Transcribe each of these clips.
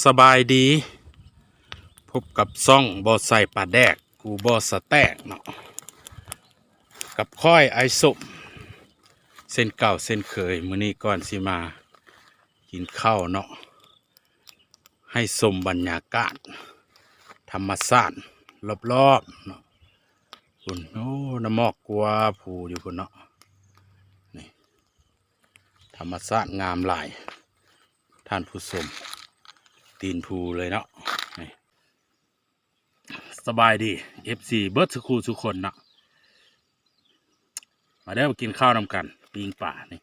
สบายดีพบกับซ่องบอใส่ปลาแดกกูบอสแตกเนาะกับค่อยไอสุเส้นเก่าเส้นเคยมื้อนี้ก่อนสิมากินข้าวเนาะให้สมบรรยากาศธรรมชาติรอบๆเนาะคุณโอ้น้ำหมอกกลัวผูอยู่คุณเนาะนี่ธรรมชาติงามหลายท่านผู้ชมตีนภูเลยเนาะสบายดี FC เบิร์ดสคูทุกคนเนาะมาได้มากินข้าวนำกันปิงป่านี่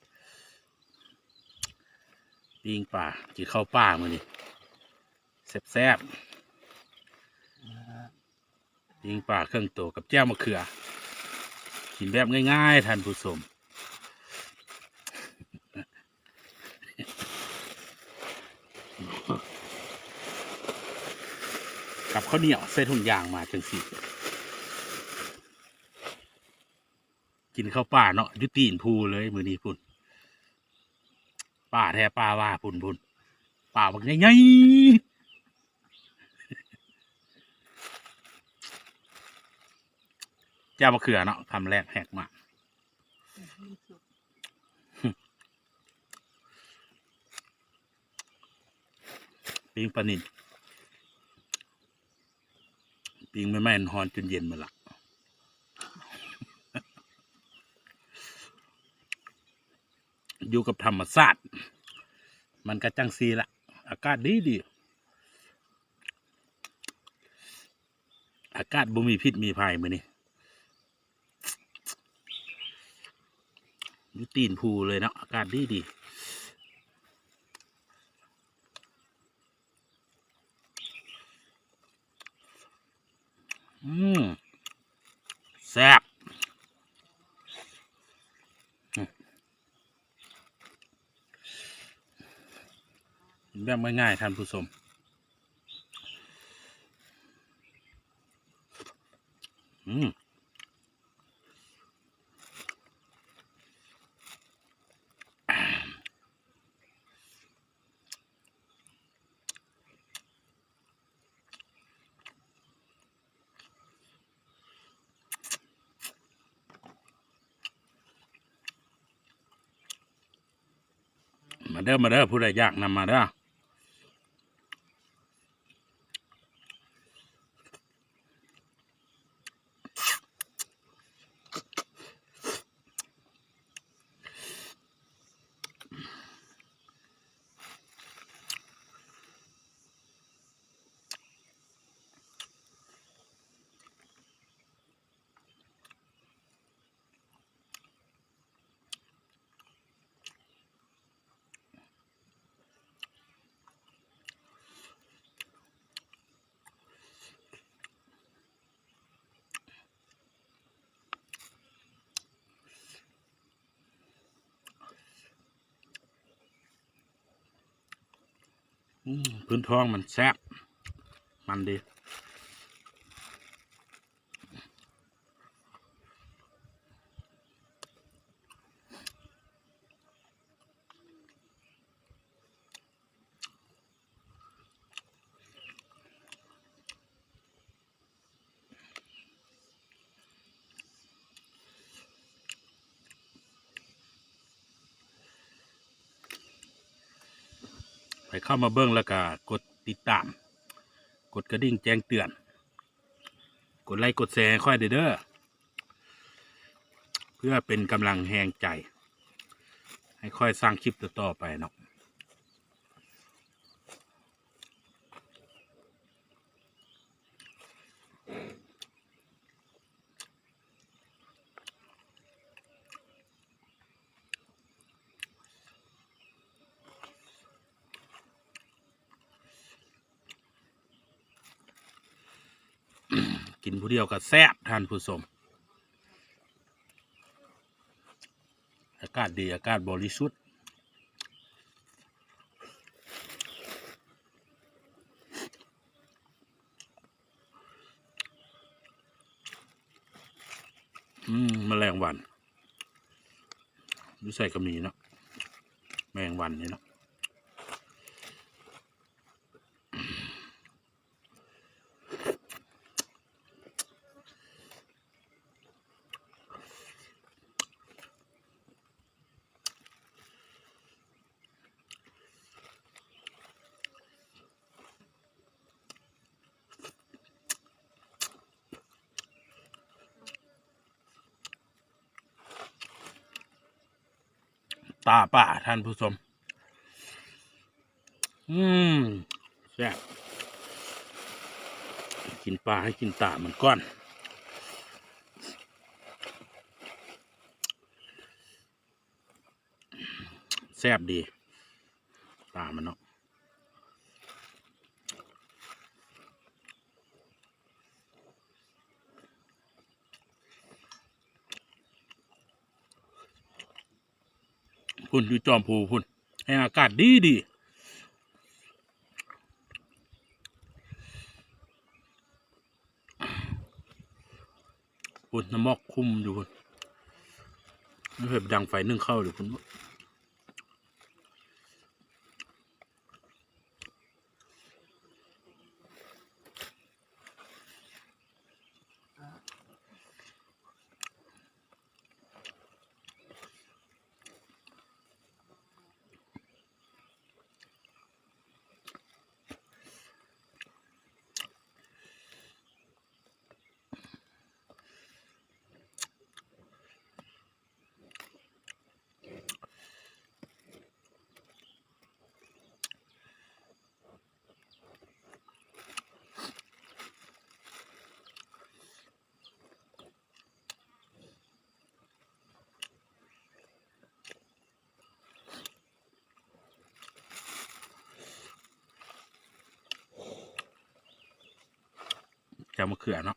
ปิงป่ากินข้าวป่ามื้อนี้แซ่บๆปิงป่าเครื่องโตกับแจ่วมะเขือกินแบบง่ายๆท่านผู้ชมกับข้าวเหนียวใส่ถุงยางมาจังสิกินข้าวป่าเนาะยุตีนภูเลยมื้อนี้พุ่นป่าแท้ป่าว่าพุ่นป่าบักใหญ่ๆแจ่วมะเขือเนาะคำแรกแหกมาปิงปลานิ่นปิงแม่นฮอนจนเย็นมาละอยู่กับธรรมชาติมันก็จังซีละอากาศดีอากาศบ่มีพิษมีภัยมื้อนี้อยู่ตีนภูเลยเนาะอากาศดีแซ่บแบบง่ายๆท่านผู้ชมมาเด้อผู้ใดอยากนำมาเด้อพื้นท้องมันแซ่บมันดีไปเข้ามาเบิ้งแล้วก็กดติดตามกดกระดิ่งแจ้งเตือนกดไลค์กดแชร์ค่อยเด้อเพื่อเป็นกำลังแรงใจให้ค่อยสร้างคลิปต่อไปเนาะกินผู้เดียวก็แซ่บท่านผู้ชมอากาศดีอากาศบริสุทธิ์แมลงวันดูใส่กระมีเนาะแมลงวันนี่เนาะ ตาป่าท่านผู้ชมแซ่บกินปลาให้กินตามันก้อนแซ่บดีตามันเนาะพุ่นอยู่จอมพูพุ่นให้อากาศดีดีพุ่นน้ำมอกคุ้มอยู่พุ่นไม่เคยดังไฟนึ่งข้าวหรือพุ่นจะมะเขือเนาะ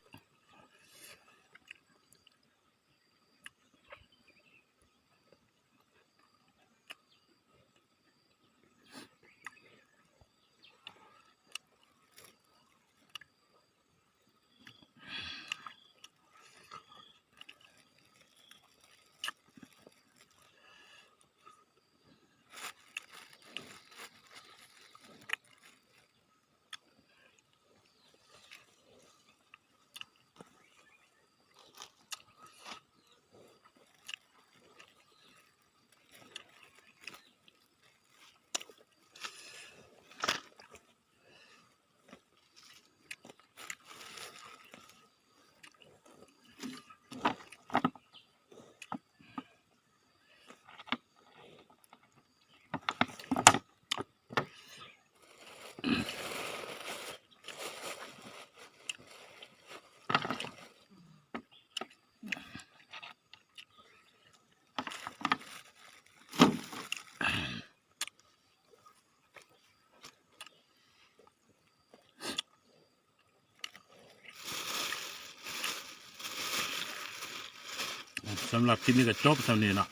สำหรับคลิปนี้ก็จบสำนี้เนาะ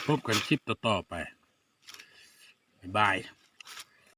พบกันคลิปต่อๆไปบ๊ายบาย